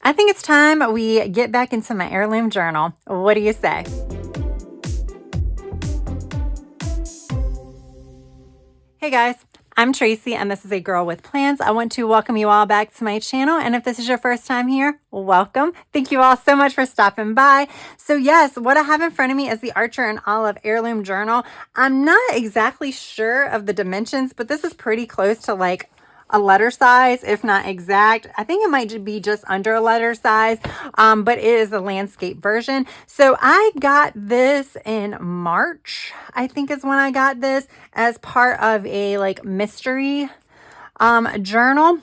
I think it's time we get back into my heirloom journal. What do you say? Hey guys, I'm Tracy and this is A Girl with Plans. I want to welcome you all back to my channel, and if this is your first time here, welcome. Thank you all so much for stopping by. So yes, what I have in front of me is the Archer Olive Heirloom Journal. I'm not exactly sure of the dimensions, but this is pretty close to like a letter size, if not exact. I think it might be just under a letter size, but it is a landscape version. So I got this in March, I think is when I got this, as part of a like mystery journal.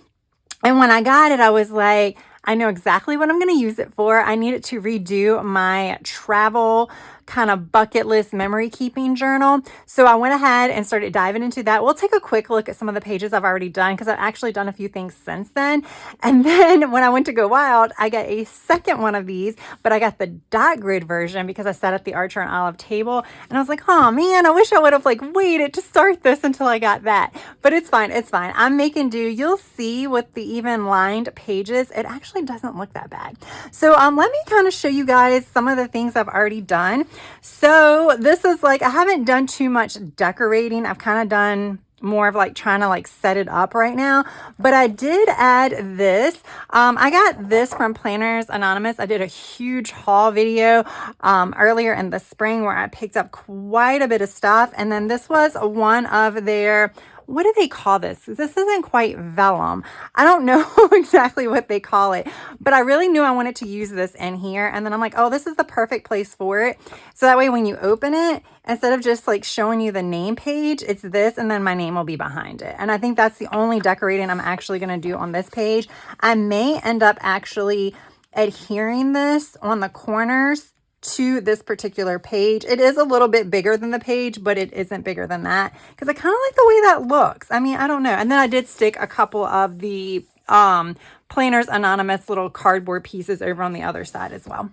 And when I got it, I was like, I know exactly what I'm going to use it for. I need it to redo my travel kind of bucket list memory keeping journal. So I went ahead and started diving into that. We'll take a quick look at some of the pages I've already done because I've actually done a few things since then. And then when I went to go wild, I got a second one of these, but I got the dot grid version because I sat at the Archer and Olive table and I was like, oh man, I wish I would have like waited to start this until I got that. But it's fine. It's fine. I'm making do. You'll see with the even lined pages, it actually doesn't look that bad. So let me kind of show you guys some of the things I've already done. So this is like, I haven't done too much decorating. I've kind of done more of like trying to like set it up right now, but I did add this. I got this from Planners Anonymous. I did a huge haul video earlier in the spring where I picked up quite a bit of stuff. And then this was one of their, what do they call this? This isn't quite vellum. I don't know exactly what they call it, but I really knew I wanted to use this in here. And then I'm like, oh, this is the perfect place for it. So that way, when you open it, instead of just like showing you the name page, it's this, and then my name will be behind it. And I think that's the only decorating I'm actually going to do on this page. I may end up actually adhering this on the corners to this particular page. It is a little bit bigger than the page, but it isn't bigger than that because I kind of like the way that looks. I mean, I don't know. And then I did stick a couple of the Planners Anonymous little cardboard pieces over on the other side as well.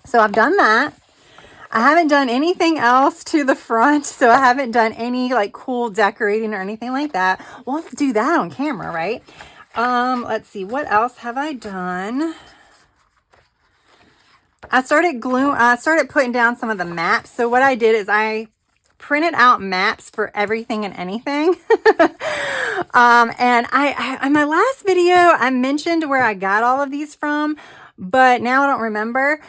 So I've done that. I haven't done anything else to the front, so I haven't done any like cool decorating or anything like that. We'll have to do that on camera, right? Let's see, what else have I done? I started putting down some of the maps. So what I did is I printed out maps for everything and anything. And I in my last video, I mentioned where I got all of these from, but now I don't remember.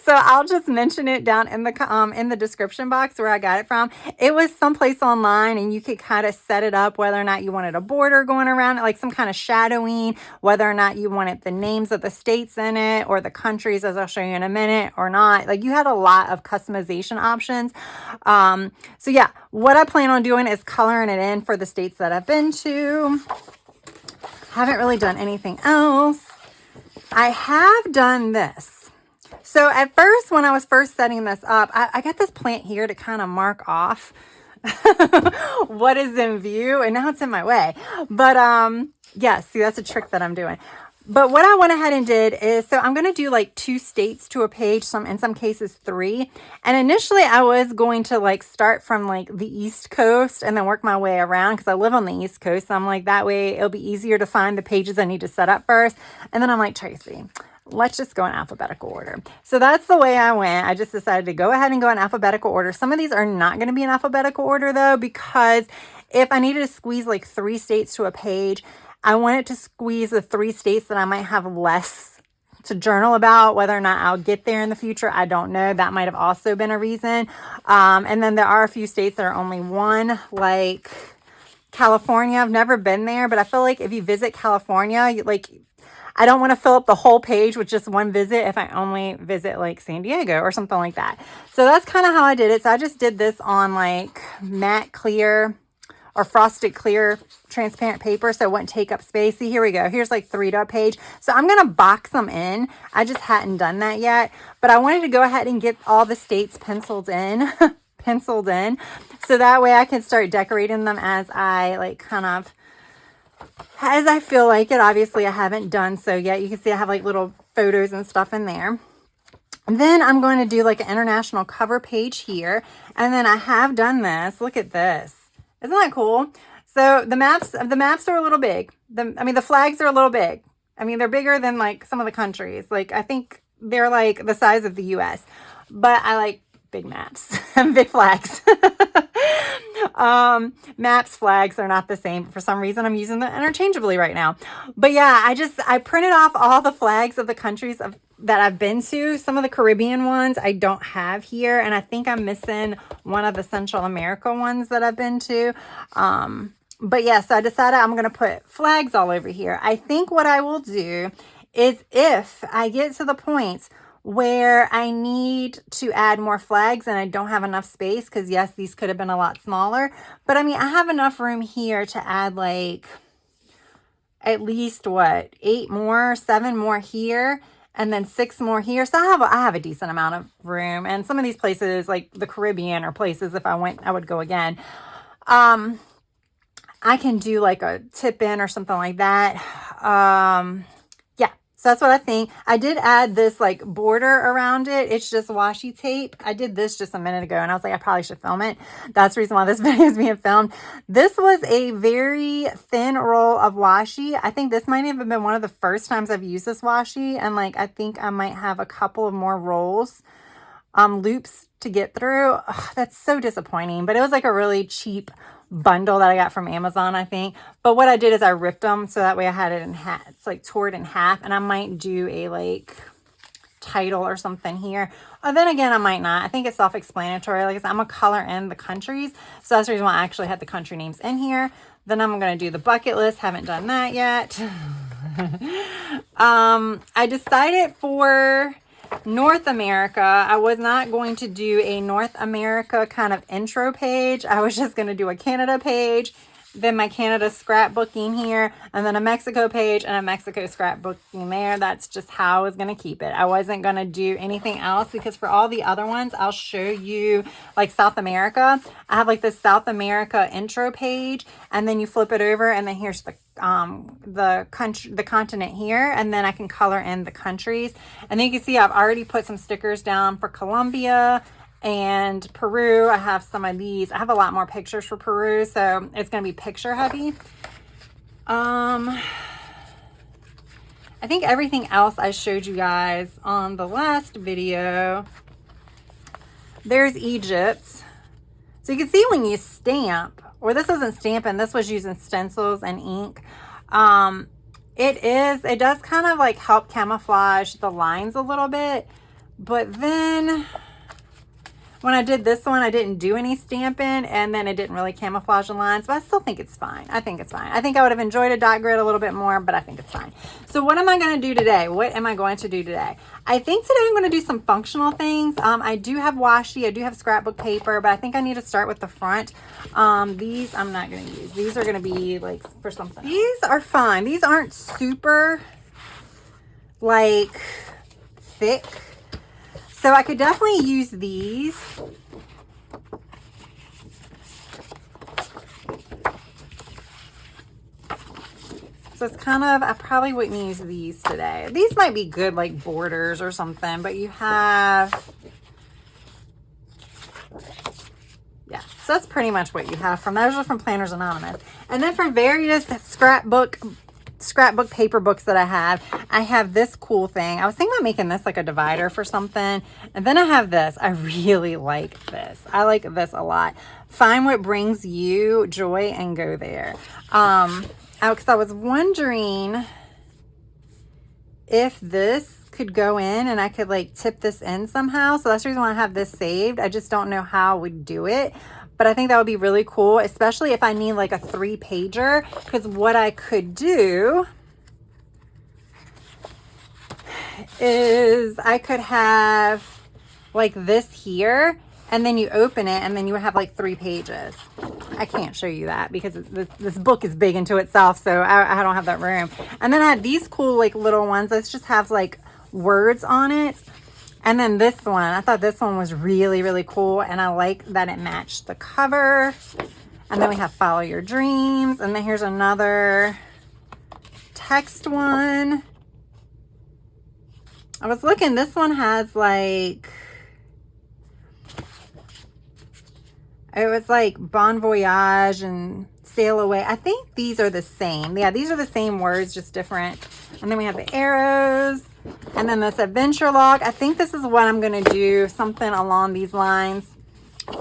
So I'll just mention it down in the description box where I got it from. It was someplace online and you could kind of set it up whether or not you wanted a border going around it, like some kind of shadowing, whether or not you wanted the names of the states in it or the countries, as I'll show you in a minute, or not. Like you had a lot of customization options. So yeah, what I plan on doing is coloring it in for the states that I've been to. Haven't really done anything else. I have done this. So at first, when I was first setting this up, I got this plant here to kind of mark off what is in view, and now it's in my way. But yeah, see, that's a trick that I'm doing. But what I went ahead and did is, so I'm going to do like 2 states to a page, in some cases 3. And initially I was going to like start from like the East Coast and then work my way around because I live on the East Coast. So I'm like, that way it'll be easier to find the pages I need to set up first. And then I'm like, Tracy, let's just go in alphabetical order. So that's the way I went. I just decided to go ahead and go in alphabetical order. Some of these are not going to be in alphabetical order though, because if I needed to squeeze like 3 states to a page, I wanted to squeeze the 3 states that I might have less to journal about. Whether or not I'll get there in the future, I don't know. That might have also been a reason. And then there are a few states that are only 1, like California. I've never been there, but I feel like if you visit California, I don't want to fill up the whole page with just one visit if I only visit like San Diego or something like that. So that's kind of how I did it. So I just did this on like matte clear or frosted clear transparent paper so it wouldn't take up space. See, here we go. Here's like 3 to a page. So I'm going to box them in. I just hadn't done that yet, but I wanted to go ahead and get all the states penciled in, so that way I can start decorating them as I as I feel like it. Obviously I haven't done so yet. You can see I have like little photos and stuff in there. And then I'm going to do like an international cover page here. And then I have done this. Look at this. Isn't that cool? So the maps are a little big. The flags are a little big. I mean, they're bigger than like some of the countries. Like, I think they're like the size of the US, but I like big maps and big flags. Maps, flags are not the same. For some reason, I'm using them interchangeably right now. But yeah, I printed off all the flags of the countries that I've been to. Some of the Caribbean ones I don't have here, and I think I'm missing one of the Central America ones that I've been to. But yeah, so I decided I'm going to put flags all over here. I think what I will do is, if I get to the point where I need to add more flags and I don't have enough space, because yes, these could have been a lot smaller, but I mean, I have enough room here to add like at least what, 8 more, 7 more here, and then 6 more here. So I have a decent amount of room. And some of these places, like the Caribbean, are places if I went, I would go again. I can do like a tip in or something like that. Yeah, so that's what I think. I did add this like border around it. It's just washi tape. I did this just a minute ago and I was like, I probably should film it. That's the reason why this video is being filmed. This was a very thin roll of washi. I think this might have been one of the first times I've used this washi. And like, I think I might have a couple of more rolls, loops to get through. Ugh, that's so disappointing, but it was like a really cheap bundle that I got from Amazon, I think. But what I did is I ripped them so that way I had it in half. It's like tore it in half, and I might do a like title or something here. Or then again, I might not. I think it's self-explanatory. Like I said, I'm gonna color in the countries, so that's the reason why I actually had the country names in here. Then I'm gonna do the bucket list. Haven't done that yet. I decided for North America, I was not going to do a North America kind of intro page. I was just going to do a Canada page, then my Canada scrapbooking here, and then a Mexico page and a Mexico scrapbooking there. That's just how I was going to keep it. I wasn't going to do anything else, because for all the other ones, I'll show you like South America. I have like this South America intro page, and then you flip it over, and then here's the continent here, and then I can color in the countries. And then you can see I've already put some stickers down for Colombia and Peru. I have some of these. I have a lot more pictures for Peru, so it's going to be picture heavy. I think everything else I showed you guys on the last video. There's Egypt. So you can see when you stamp, or this wasn't stamping, this was using stencils and ink. It does kind of like help camouflage the lines a little bit, but then when I did this one, I didn't do any stamping, and then it didn't really camouflage the lines, but I still think it's fine. I think it's fine. I think I would have enjoyed a dot grid a little bit more, but I think it's fine. So what am I going to do today? What am I going to do today? I think today I'm going to do some functional things. I do have washi. I do have scrapbook paper, but I think I need to start with the front. These I'm not going to use. These are going to be like for something. These are fine. These aren't super like thick. So I could definitely use these. So it's kind of, I probably wouldn't use these today. These might be good like borders or something, but you have, yeah, so that's pretty much what you have from, those are from Planners Anonymous. And then from various scrapbook paper books that I have this cool thing. I was thinking about making this like a divider for something. And then I have this. I really like this. I like this a lot. Find what brings you joy and go there. Because I was wondering if this could go in and I could like tip this in somehow. So that's the reason why I have this saved. I just don't know how I would do it. But I think that would be really cool, especially if I need like a 3-pager, because what I could do is I could have like this here, and then you open it, and then you would have like 3 pages. I can't show you that because this book is big into itself, so I don't have that room. And then I had these cool like little ones that just have like words on it. And then this one, I thought this one was really, really cool. And I like that it matched the cover. And then we have Follow Your Dreams. And then here's another text one. I was looking, this one has like, it was like Bon Voyage and Sail Away. I think these are the same. Yeah, these are the same words, just different And then we have the arrows. And then this adventure log. I think this is what I'm going to do. Something along these lines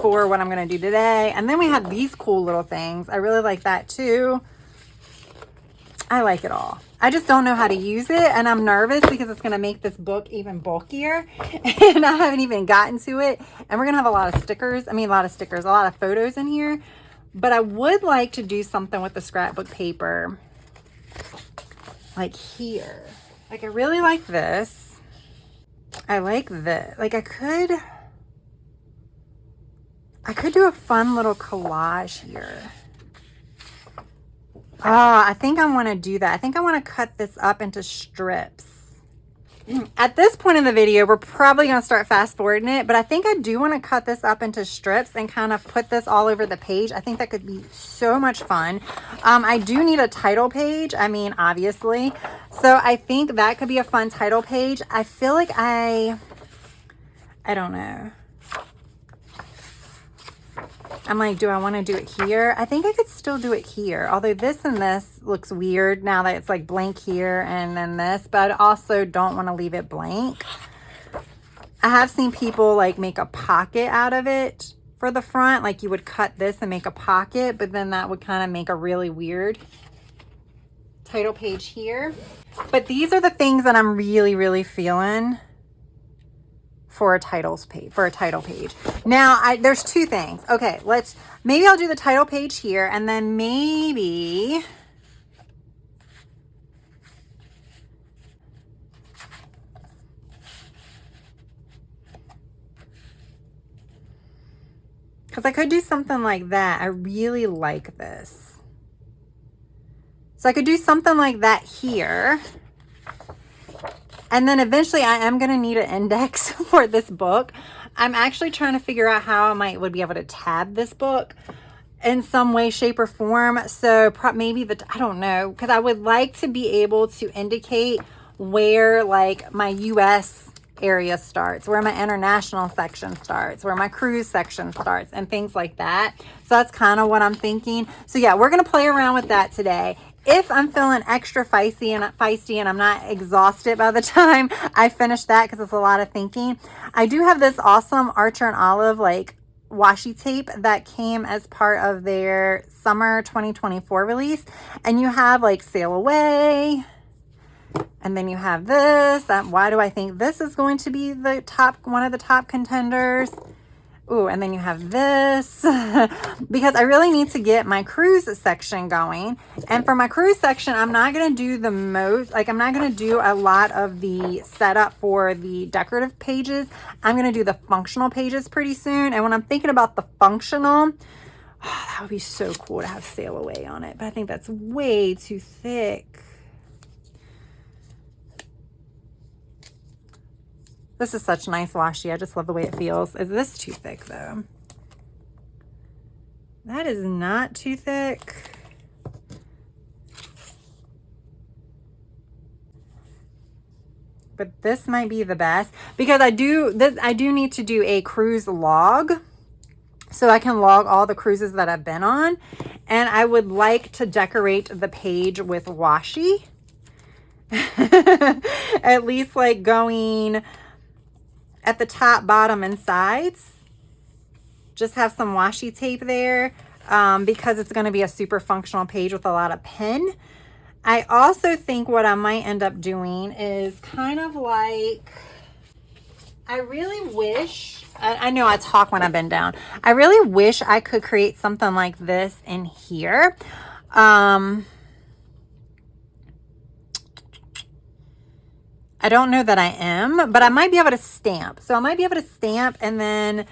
for what I'm going to do today. And then we have these cool little things. I really like that too. I like it all. I just don't know how to use it. And I'm nervous because it's going to make this book even bulkier. And I haven't even gotten to it. And we're going to have a lot of stickers. I mean, a lot of photos in here. But I would like to do something with the scrapbook paper. Like here. Like I really like this. I like this. Like I could do a fun little collage here. Oh, I think I want to do that. I think I want to cut this up into strips. At this point in the video, we're probably going to start fast forwarding it, but I think I do want to cut this up into strips and kind of put this all over the page. I think that could be so much fun. I do need a title page. I mean, obviously. So I think that could be a fun title page. I feel like I don't know. I'm like, do I want to do it here? I think I could still do it here. Although this and this looks weird now that it's like blank here and then this. But I also don't want to leave it blank. I have seen people like make a pocket out of it for the front. Like you would cut this and make a pocket. But then that would kind of make a really weird title page here. But these are the things that I'm really, really feeling for a title page. Now, there's two things. Okay, maybe I'll do the title page here, and then maybe because I could do something like that. I really like this. So I could do something like that here. And then eventually I am going to need an index for this book. I'm actually trying to figure out how I would be able to tab this book in some way, shape, or form. So maybe I don't know, because I would like to be able to indicate where like my US area starts, where my international section starts, where my cruise section starts, and things like that. So that's kind of what I'm thinking. So yeah, we're going to play around with that today. If I'm feeling extra feisty and I'm not exhausted by the time I finish that, because it's a lot of thinking, I do have this awesome Archer and Olive like washi tape that came as part of their summer 2024 release. And you have like Sail Away, and then you have this. Why do I think this is going to be one of the top contenders? Ooh, and then you have this because I really need to get my cruise section going. And for my cruise section, I'm not going to do I'm not going to do a lot of the setup for the decorative pages. I'm going to do the functional pages pretty soon. And when I'm thinking about the functional, that would be so cool to have Sail Away on it. But I think that's way too thick. This is such nice washi. I just love the way it feels. Is this too thick though? That is not too thick. But this might be the best because I do need to do a cruise log so I can log all the cruises that I've been on. And I would like to decorate the page with washi. At least like going at the top, bottom, and sides. Just have some washi tape there because it's going to be a super functional page with a lot of pen. I also think what I might end up doing is kind of like, I really wish, I know I talk when I bend down. I really wish I could create something like this in here. I don't know that I am, but I might be able to stamp. So I might be able to stamp and then,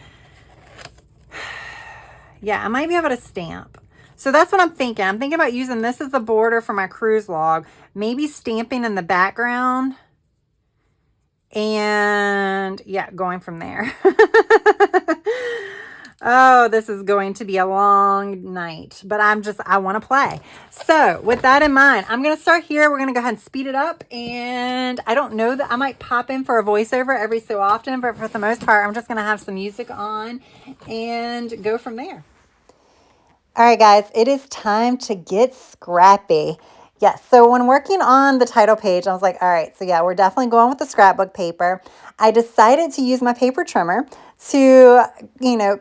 yeah, I might be able to stamp. So that's what I'm thinking. I'm thinking about using this as the border for my cruise log, maybe stamping in the background, and yeah, going from there. Oh, this is going to be a long night, but I want to play. So with that in mind, I'm going to start here. We're going to go ahead and speed it up. And I don't know that I might pop in for a voiceover every so often, but for the most part, I'm just going to have some music on and go from there. All right, guys, it is time to get scrappy. Yes, so when working on the title page, I was like, all right, so yeah, we're definitely going with the scrapbook paper. I decided to use my paper trimmer to,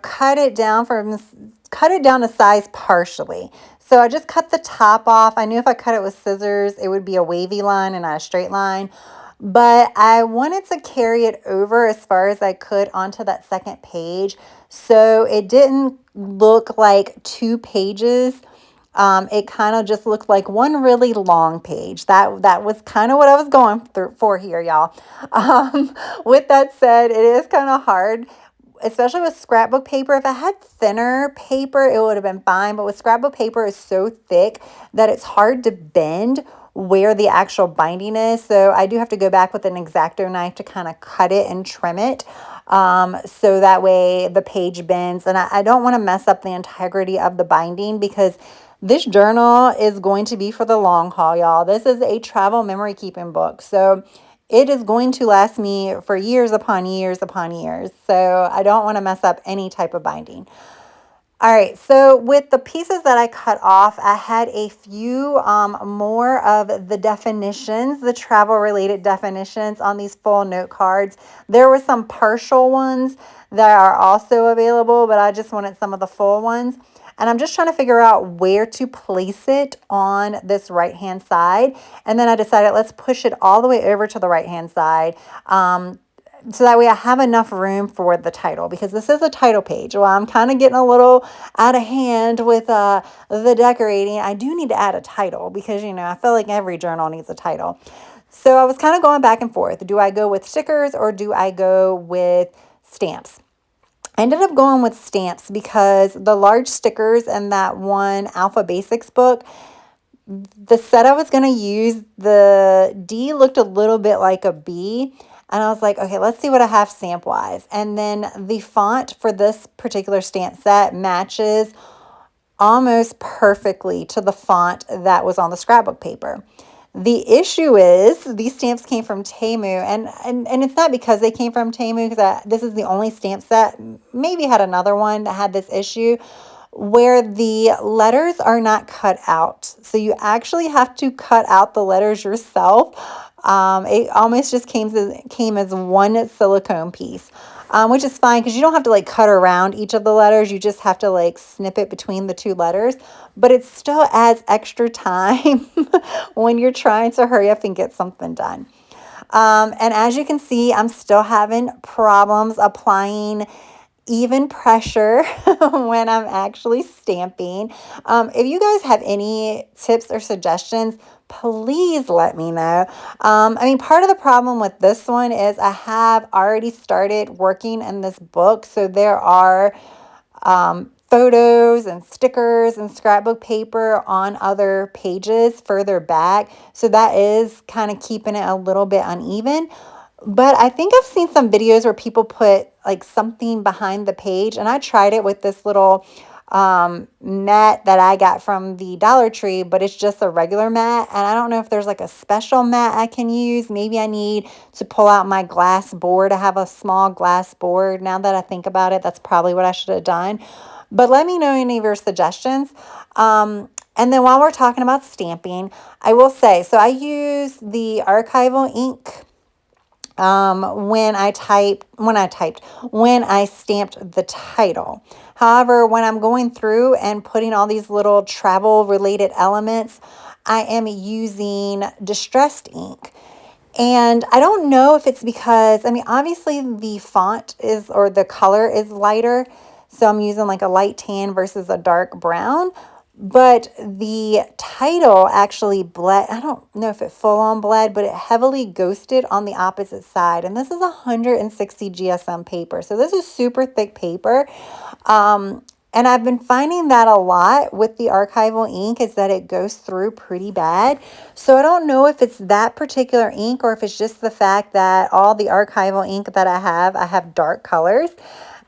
cut it down to size partially. So I just cut the top off. I knew if I cut it with scissors, it would be a wavy line and not a straight line. But I wanted to carry it over as far as I could onto that second page. So it didn't look like two pages. It kind of just looked like one really long page. That was kind of what I was going through for here, y'all. With that said, it is kind of hard, especially with scrapbook paper. If I had thinner paper, it would have been fine. But with scrapbook paper, it's so thick that it's hard to bend where the actual binding is. So I do have to go back with an X-Acto knife to kind of cut it and trim it. So that way the page bends. And I don't want to mess up the integrity of the binding because this journal is going to be for the long haul, y'all. This is a travel memory keeping book. So it is going to last me for years upon years upon years. So I don't want to mess up any type of binding. All right, so with the pieces that I cut off, I had a few more of the definitions, the travel-related definitions on these full note cards. There were some partial ones that are also available, but I just wanted some of the full ones. And I'm just trying to figure out where to place it on this right-hand side. And then I decided let's push it all the way over to the right-hand side. So that way I have enough room for the title, because this is a title page. Well, I'm kind of getting a little out of hand with the decorating. I do need to add a title because, I feel like every journal needs a title. So I was kind of going back and forth. Do I go with stickers or do I go with stamps? I ended up going with stamps because the large stickers in that one Alpha Basics book, the set I was going to use, the D looked a little bit like a B. And I was like, okay, let's see what I have stamp-wise. And then the font for this particular stamp set matches almost perfectly to the font that was on the scrapbook paper. The issue is these stamps came from Temu, and it's not because they came from Temu, because this is the only stamp set. Maybe had another one that had this issue where the letters are not cut out. So you actually have to cut out the letters yourself. It almost just came as one silicone piece, which is fine because you don't have to like cut around each of the letters. You just have to like snip it between the two letters, but it still adds extra time when you're trying to hurry up and get something done. And as you can see, I'm still having problems applying even pressure when I'm actually stamping. If you guys have any tips or suggestions, please let me know. Part of the problem with this one is I have already started working in this book. So there are photos and stickers and scrapbook paper on other pages further back. So that is kind of keeping it a little bit uneven. But I think I've seen some videos where people put like something behind the page, and I tried it with this little mat that I got from the Dollar Tree, but it's just a regular mat. And I don't know if there's like a special mat I can use. Maybe I need to pull out my glass board. I have a small glass board. Now that I think about it, that's probably what I should have done. But let me know any of your suggestions. And then while we're talking about stamping, I will say, so I use the archival ink when I stamped the title. However, when I'm going through and putting all these little travel related elements, I am using distressed ink. And I don't know if it's because, obviously the font or the color is lighter. So I'm using like a light tan versus a dark brown. But the title actually bled. I don't know if it full on bled, but it heavily ghosted on the opposite side. And this is 160 GSM paper. So this is super thick paper. And I've been finding that a lot with the archival ink is that it goes through pretty bad. So I don't know if it's that particular ink or if it's just the fact that all the archival ink that I have dark colors.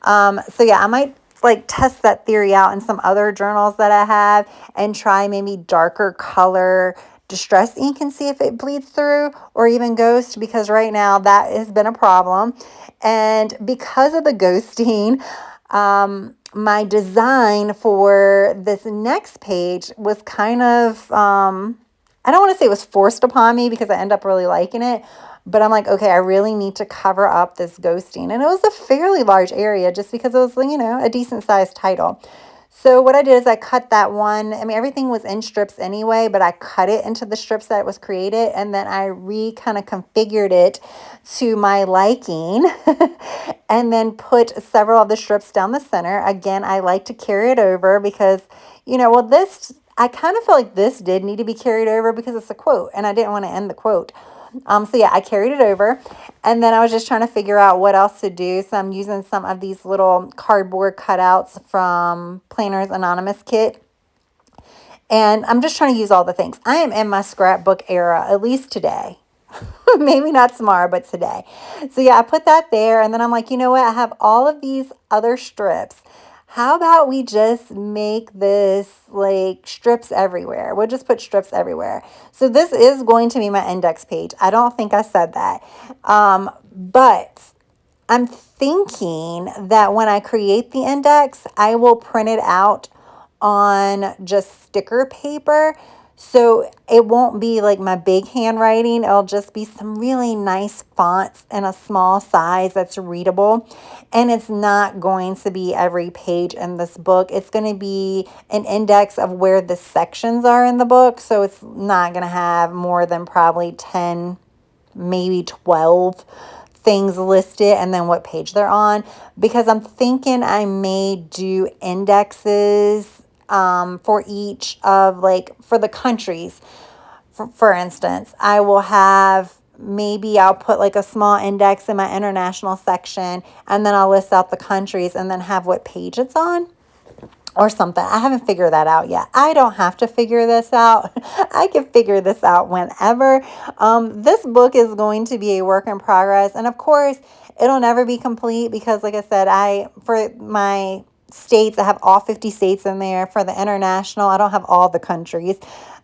So yeah, I might like test that theory out in some other journals that I have and try maybe darker color distress ink and see if it bleeds through or even ghost, because right now that has been a problem. And because of the ghosting, my design for this next page was kind of I don't want to say it was forced upon me because I end up really liking it, but I'm like, okay, I really need to cover up this ghosting. And it was a fairly large area just because it was, a decent sized title. So what I did is I cut that one. I mean, everything was in strips anyway, but I cut it into the strips that it was created, and then I kind of configured it to my liking and then put several of the strips down the center. Again, I like to carry it over because, this, I kind of feel like this did need to be carried over because it's a quote and I didn't want to end the quote. So yeah, I carried it over, and then I was just trying to figure out what else to do. So I'm using some of these little cardboard cutouts from Planner's Anonymous kit. And I'm just trying to use all the things. I am in my scrapbook era, at least today. Maybe not tomorrow, but today. So yeah, I put that there, and then I'm like, you know what? I have all of these other strips. How about we just make this like strips everywhere? We'll just put strips everywhere. So this is going to be my index page. I don't think I said that. But I'm thinking that when I create the index, I will print it out on just sticker paper. So it won't be like my big handwriting. It'll just be some really nice fonts in a small size that's readable. And it's not going to be every page in this book. It's going to be an index of where the sections are in the book. So it's not going to have more than probably 10, maybe 12 things listed and then what page they're on, because I'm thinking I may do indexes for each of, like, for the countries. For instance, I will have, maybe I'll put like a small index in my international section, and then I'll list out the countries and then have what page it's on or something. I haven't figured that out yet. I don't have to figure this out. I can figure this out whenever. This book is going to be a work in progress. And of course, it'll never be complete because, like I said, for my states, I have all 50 states in there. For the international, I don't have all the countries.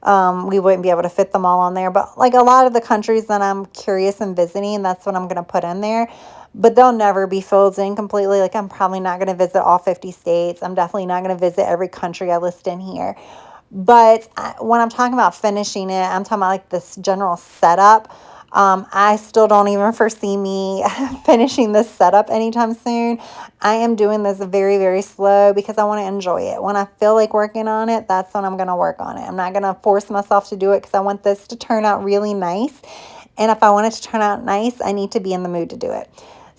We wouldn't be able to fit them all on there. But like a lot of the countries that I'm curious in visiting, that's what I'm going to put in there. But they'll never be filled in completely. Like, I'm probably not going to visit all 50 states. I'm definitely not going to visit every country I list in here. But when I'm talking about finishing it, I'm talking about like this general setup. I still don't even foresee me finishing this setup anytime soon. I am doing this very, very slow because I want to enjoy it. When I feel like working on it, that's when I'm going to work on it. I'm not going to force myself to do it because I want this to turn out really nice. And if I want it to turn out nice, I need to be in the mood to do it.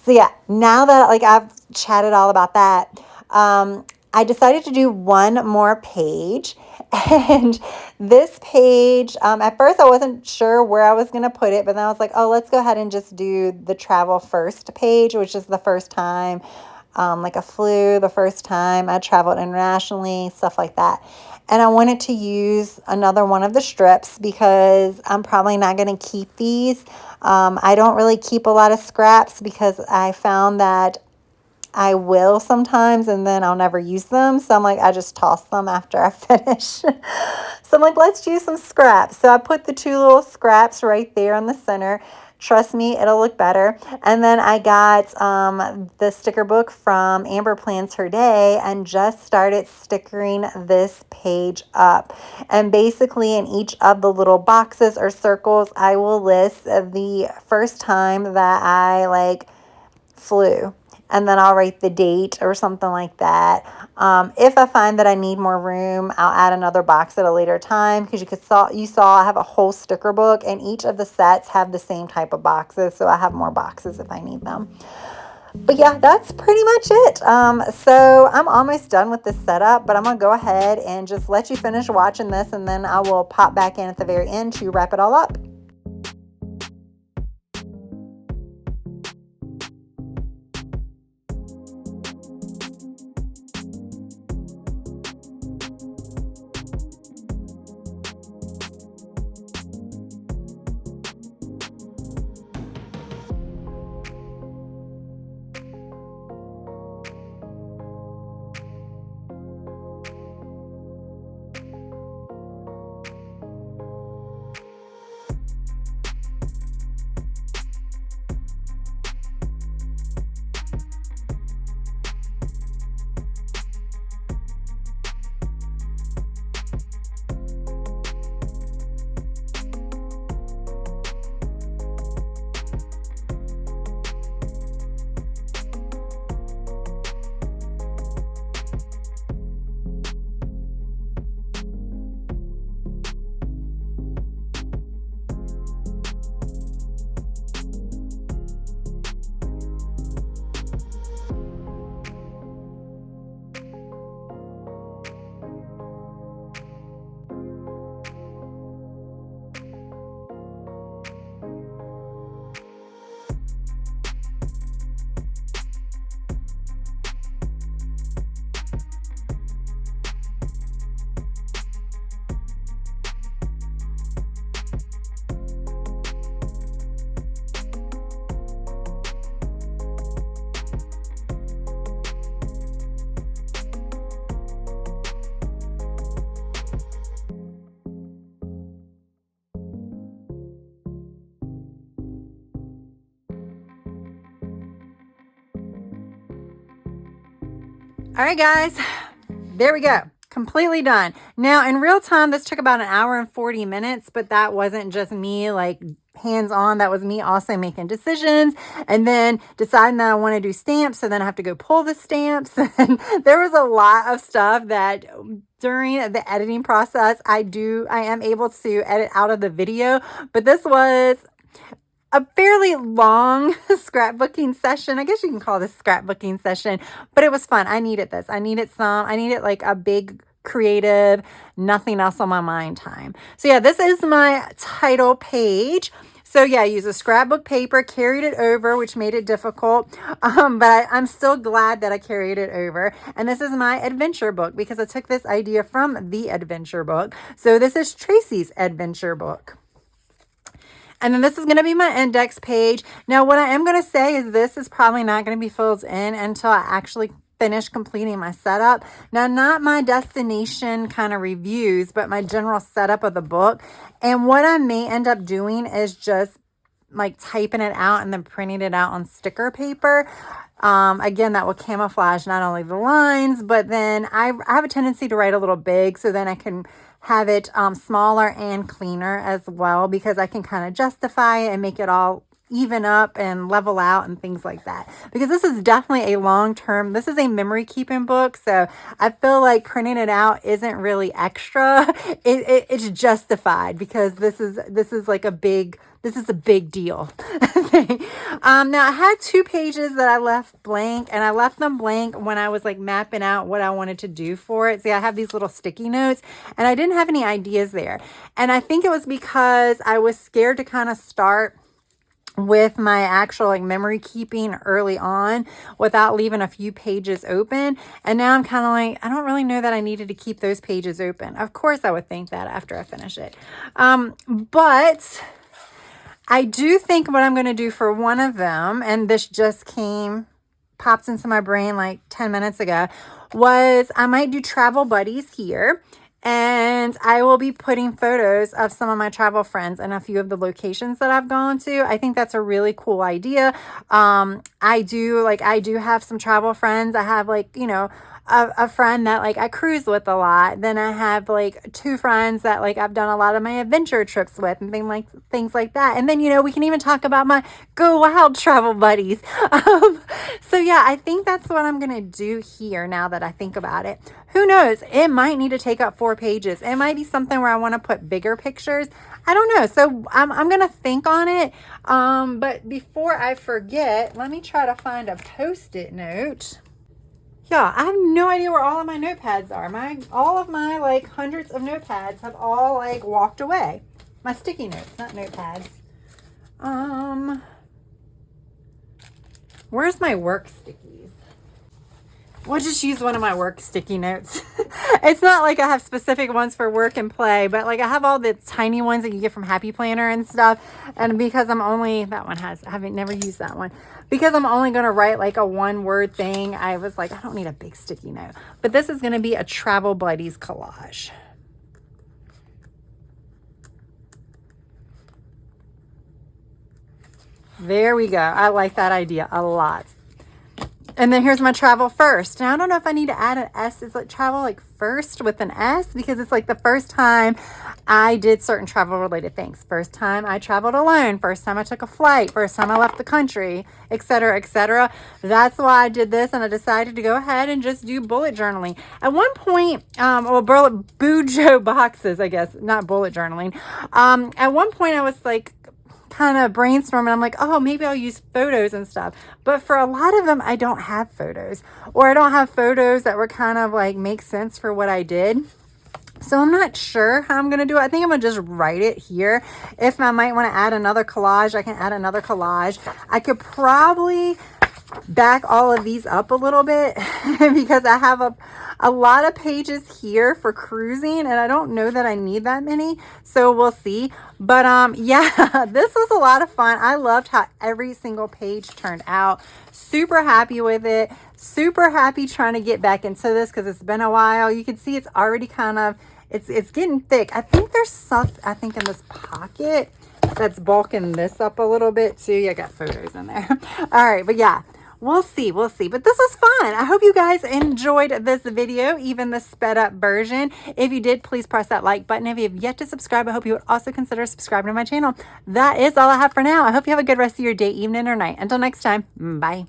So yeah, now that like I've chatted all about that, I decided to do one more page. And this page, at first I wasn't sure where I was going to put it, but then I was like, oh, let's go ahead and just do the travel first page, which is the first time, like I flew, the first time I traveled internationally, stuff like that. And I wanted to use another one of the strips because I'm probably not going to keep these. I don't really keep a lot of scraps because I found that I will sometimes and then I'll never use them. So I'm like, I just toss them after I finish. So I'm like, let's use some scraps. So I put the two little scraps right there in the center. Trust me, it'll look better. And then I got the sticker book from Amber Plans Her Day and just started stickering this page up. And basically in each of the little boxes or circles, I will list the first time that I flew. And then I'll write the date or something like that. If I find that I need more room, I'll add another box at a later time because you saw I have a whole sticker book and each of the sets have the same type of boxes. So I have more boxes if I need them. But yeah, that's pretty much it. So I'm almost done with this setup, but I'm going to go ahead and just let you finish watching this, and then I will pop back in at the very end to wrap it all up. All right, guys, there we go. Completely done. Now, in real time, this took about 1 hour and 40 minutes, but that wasn't just me like hands-on. That was me also making decisions and then deciding that I want to do stamps. So then I have to go pull the stamps. And there was a lot of stuff that during the editing process, I am able to edit out of the video, but this was a fairly long scrapbooking session. I guess you can call this scrapbooking session, but it was fun. I needed this. I needed like a big creative, nothing else on my mind time. So yeah, this is my title page. So yeah, I used a scrapbook paper, carried it over, which made it difficult. But I'm still glad that I carried it over. And this is my adventure book because I took this idea from the adventure book. So this is Tracy's adventure book. And then this is going to be my index page. Now, what I am going to say is this is probably not going to be filled in until I actually finish completing my setup. Now, not my destination kind of reviews, but my general setup of the book. And what I may end up doing is just like typing it out and then printing it out on sticker paper. Again, that will camouflage not only the lines, but then I have a tendency to write a little big, so then I can have it smaller and cleaner as well, because I can kind of justify it and make it all even up and level out and things like that. Because this is definitely a long-term, this is a memory keeping book, so I feel like printing it out isn't really extra. It's justified because this is like a big, this is a big deal. Now I had 2 pages that I left blank, and I left them blank when I was like mapping out what I wanted to do for it. See, I have these little sticky notes and I didn't have any ideas there. And I think it was because I was scared to kind of start with my actual like memory keeping early on without leaving a few pages open. And now I'm kind of like, I don't really know that I needed to keep those pages open. Of course I would think that after I finish it. But I do think what I'm going to do for one of them, and this just popped into my brain like 10 minutes ago, was I might do travel buddies here. And I will be putting photos of some of my travel friends and a few of the locations that I've gone to. I think that's a really cool idea. I do have some travel friends. I have like, you know, a friend that like I cruise with a lot. Then I have like 2 friends that like I've done a lot of my adventure trips with and things like that. And then, you know, we can even talk about my Go Wild travel buddies. So yeah, I think that's what I'm going to do here now that I think about it. Who knows? It might need to take up 4 pages. It might be something where I want to put bigger pictures. I don't know. So I'm going to think on it. But before I forget, let me try to find a Post-it note. Yeah, I have no idea where all of my notepads are. All of my like hundreds of notepads have all like walked away. My sticky notes, not notepads. Where's my work stickies? We'll just use one of my work sticky notes. It's not like I have specific ones for work and play, but like I have all the tiny ones that you get from Happy Planner and stuff. And because I haven't never used that one. Because I'm only going to write like a 1-word thing, I was like, I don't need a big sticky note. But this is going to be a Travel Buddies collage. There we go. I like that idea a lot. And then here's my travel first. Now, I don't know if I need to add an S. Is it travel like first with an S? Because it's like the first time I did certain travel related things. First time I traveled alone. First time I took a flight. First time I left the country, etc., etc. That's why I did this. And I decided to go ahead and just do bullet journaling. At one point, Bujo boxes, I guess, not bullet journaling. At one point I was like, kind of brainstorming. I'm like, oh, maybe I'll use photos and stuff. But for a lot of them, I don't have photos, or I don't have photos that were kind of like make sense for what I did. So I'm not sure how I'm going to do it. I think I'm going to just write it here. If I might want to add another collage, I can add another collage. I could probably back all of these up a little bit because I have a lot of pages here for cruising, and I don't know that I need that many, so we'll see. But yeah, this was a lot of fun. I loved how every single page turned out. Super happy with it. Super happy trying to get back into this because it's been a while. You can see it's already kind of, it's getting thick. I think there's stuff, in this pocket that's bulking this up a little bit too. Yeah, I got photos in there. All right, but yeah. We'll see. We'll see. But this was fun. I hope you guys enjoyed this video, even the sped up version. If you did, please press that like button. If you have yet to subscribe, I hope you would also consider subscribing to my channel. That is all I have for now. I hope you have a good rest of your day, evening, or night. Until next time, bye.